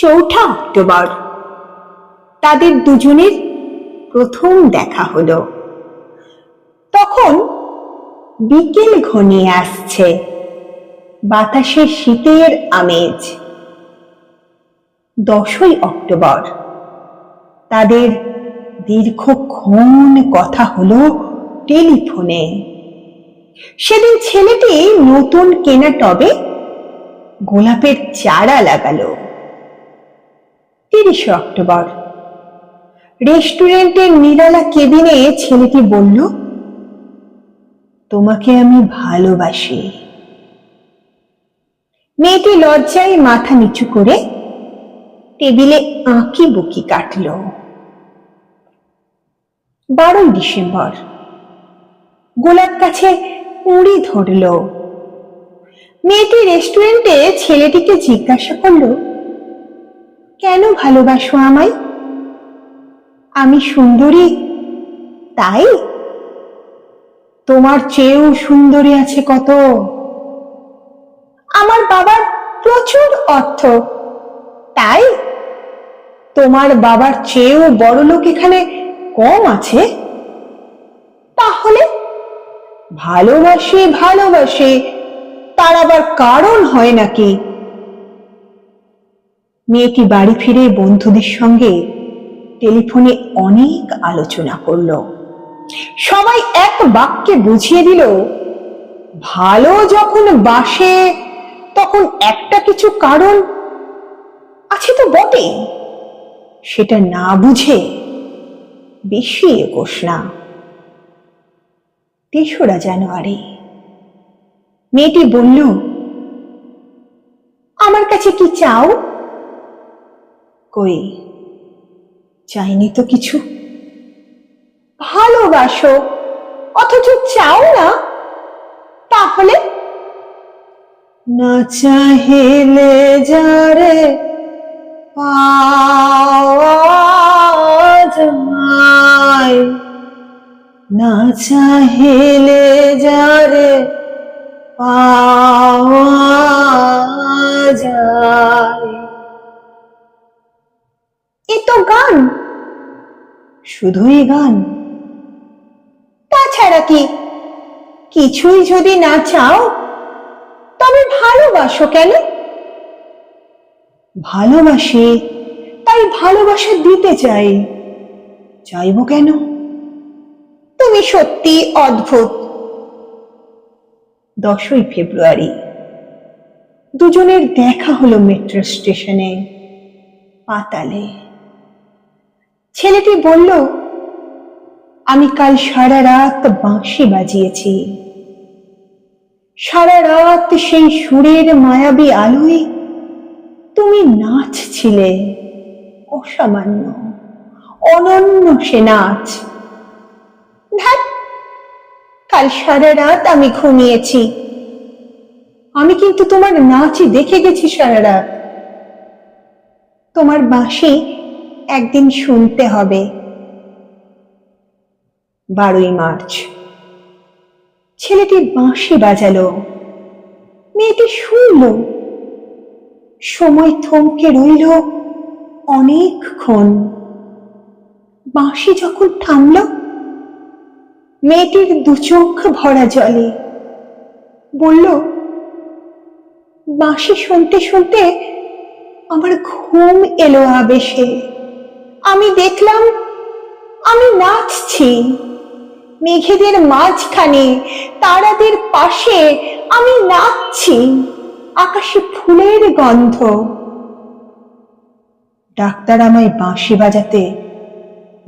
চৌঠা অক্টোবর তাদের দুজনের প্রথম দেখা হলো। তখন বিকেল ঘনিয়ে আসছে, বাতাসে শীতের আমেজ। 10ই অক্টোবর তাদের দীর্ঘক্ষণ কথা হলো টেলিফোনে। সেদিন ছেলেটি নতুন কেনা টবে গোলাপের চারা লাগালো। 30শে অক্টোবর রেস্টুরেন্টের নিরালা কেবিনে ছেলেটি বলল, তোমাকে আমি ভালোবাসি। মেয়েটি লজ্জায় মাথা নিচু করে টেবিলে আঁকি বুকি কাটল। 12ই ডিসেম্বর গোলাপ গাছে কুঁড়ি ধরল। মেয়েটি রেস্টুরেন্টে ছেলেটিকে জিজ্ঞাসা করল, কেন ভালোবাসো আমায়? আমি সুন্দরী তাই? তোমার চেয়েও সুন্দরী আছে কত। আমার বাবার প্রচুর অর্থ তাই? তোমার বাবার চেয়েও বড়লোক এখানে কম আছে। তাহলে ভালোবাসি ভালোবাসি, তার আবার কারণ হয় নাকি? মেয়েটি বাড়ি ফিরে বন্ধুদের সঙ্গে টেলিফোনে অনেক আলোচনা করল। সবাই এক বাক্যে বুঝিয়ে দিল, ভালো যখন বাসে তখন একটা কিছু কারণ আছে তো বটেই, সেটা না বুঝে বেশি এগোস না। 3রা জানুয়ারি মেয়েটি বলল, আমার কাছে কি চাও? কই, চাইনি তো কিছু। ভালোবাসো অথচ চাও না, তাহলে? না চাহিলে যারে পাওয়া যায়, না চাহিলে যারে পাওয়া যায়। এ তো গান, শুধুই গান। তাছাড়া কি? কিছুই যদি না চাও তবে ভালোবাসো কেন? ভালোবাসি, তাই ভালোবাসা দিতে চাই। চাইবো কেন? তুমি সত্যি অদ্ভুত। 10ই ফেব্রুয়ারি দুজনের দেখা হলো মেট্রো স্টেশনে, পাতালে। ছেলেটি বলল, আমি কাল সারা রাত বাঁশি বাজিয়েছি। সারা রাত সেই সুরের মায়াবী আলোয় তুমি নাচছিলে। অসামান্য, অনন্য সে নাচ। ধ্যাৎ, কাল সারা রাত আমি ঘুমিয়েছি। আমি কিন্তু তোমার নাচ দেখে গেছি সারা রাত। তোমার বাঁশি একদিন শুনতে হবে। 12ই মার্চ ছেলেটি বাঁশি বাজালো। মেয়েটি শুনল। সময় থমকে রইল অনেকক্ষণ। বাঁশি যখন থামল, মেয়েটির দুচোখ ভরা জলে। বলল, বাঁশি শুনতে শুনতে আমার ঘুম এলো আবেশে। আমি দেখলাম আমি নাচছি। মেঘেদের মাঝখানে, তারাদের পাশে আমি নাচছি। আকাশে ফুলের গন্ধ। ডাক্তার আমায় বাঁশি বাজাতে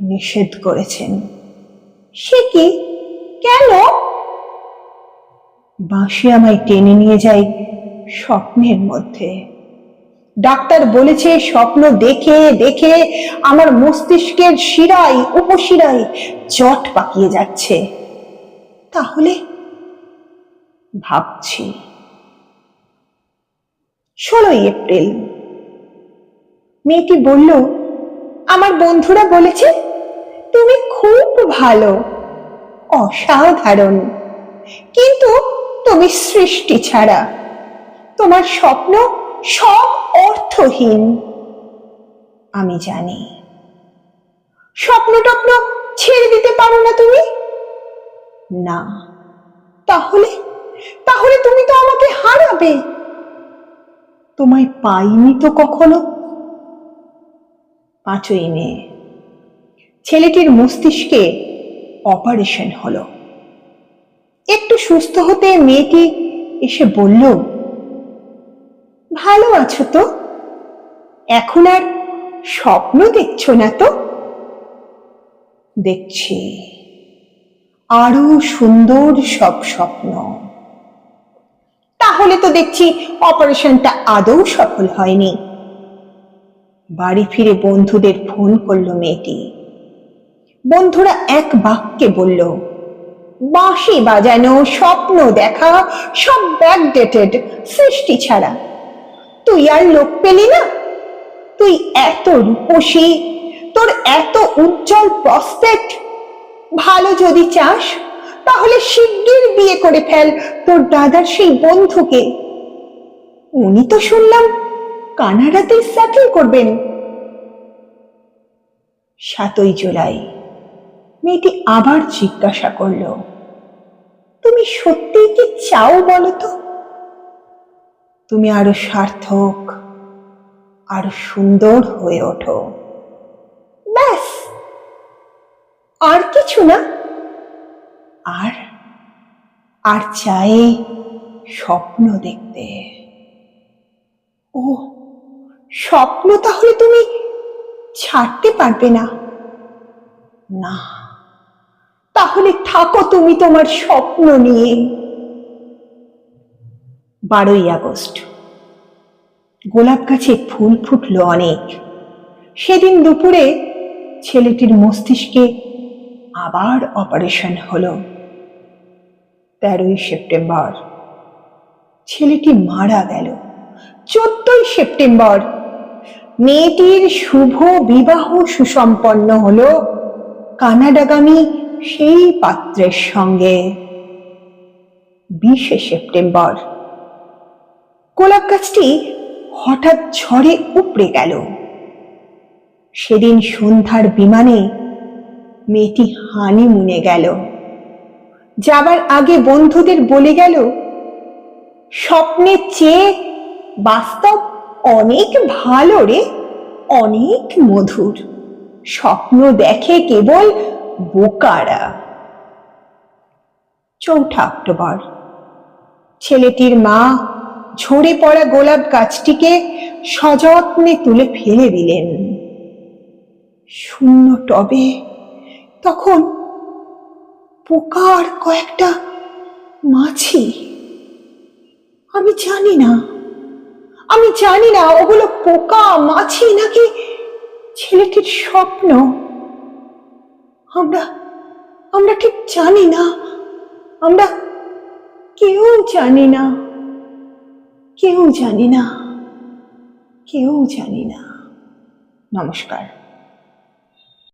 নিষেধ করেছেন। সে কি? কেন? বাঁশি আমায় টেনে নিয়ে যায় স্বপ্নের মধ্যে। ডাক্তার বলেছে, স্বপ্ন দেখে দেখে আমার মস্তিষ্কের শিরায় উপশিরায় জট পাকিয়ে যাচ্ছে। তাহলে ভাবছি। 16ই এপ্রিল মেয়েটি বলল, আমার বন্ধুরা বলেছে তুমি খুব ভালো, অসাধারণ, কিন্তু তুমি সৃষ্টি ছাড়া। তোমার স্বপ্ন সব অর্থহীন। আমি জানি। স্বপ্ন টপ্ন ছেড়ে দিতে পারো না তুমি? না। তাহলে তাহলে তুমি তো আমাকে হারাবে। তোমায় পাইনি তো কখনো। 5ই মে ছেলেটির মস্তিষ্কে অপারেশন হলো। একটু সুস্থ হতে মেয়েটি এসে বলল, ভালো আছো তো? এখন আর স্বপ্ন দেখছো না তো? দেখছি আরো সুন্দর সব স্বপ্ন। তাহলে তো দেখছি অপারেশনটা আদৌ সফল হয়নি। বাড়ি ফিরে বন্ধুদের ফোন করলো মেয়েটি। বন্ধুরা এক বাক্যে বলল, বাঁশি বাজানো, স্বপ্ন দেখা সব ব্যাকডেটেড, সৃষ্টি ছাড়া। তুই আর লোক পেলি না? তুই এত রূপসী, তোর এত উজ্জ্বল প্রসপেক্ট। ভালো যদি চাস তাহলে শিগগির বিয়ে করে ফেল তোর দাদার সেই বন্ধুকে। উনি তো শুনলাম কানাডাতে সেটেল করবেন। 7ই জুলাই মেয়েটি আবার জিজ্ঞাসা করল, তুমি সত্যিই কি চাও বলো তো? তুমি আরো সার্থক, আরো সুন্দর হয়ে ওঠো, ব্যাস, আর কিছু না। আর আর চাই স্বপ্ন দেখতে। ও, স্বপ্ন তাহলে তুমি ছাড়তে পারবে না? না। তাহলে থাকো তুমি তোমার স্বপ্ন নিয়ে। 12ই আগস্ট গোলাপ গাছে ফুল ফুটলো অনেক। সেদিন দুপুরে ছেলেটির মস্তিষ্কে আবার অপারেশন হলো। 13ই সেপ্টেম্বর ছেলেটি মারা গেল। 14ই সেপ্টেম্বর মেয়েটির শুভ বিবাহ সুসম্পন্ন হলো কানাডাগামী সেই পাত্রের সঙ্গে। 20শে সেপ্টেম্বর গোলাপ গাছটি হঠাৎ ঝড়ে উপড়ে গেল। সেদিন সন্ধ্যার বিমানে মেয়েটি হানিমুনে গেল। যাবার আগে বন্ধুদের বলে গেল, স্বপ্নের চেয়ে বাস্তব অনেক ভালো রে, অনেক মধুর। স্বপ্ন দেখে কেবল বোকারা। 4 অক্টোবর ছেলেটির মা ঝরে পড়া গোলাপ গাছটিকে সযত্নে তুলে ফেলে দিলেন। শূন্য টবে তখন পোকার কয়েকটা মাছি। আমি জানি না ওগুলো পোকা মাছি নাকি ছেলেটির স্বপ্ন। আমরা ঠিক জানি না। আমরা কেউ জানি না, কেউ জানি না, কেউ জানি না। নমস্কার।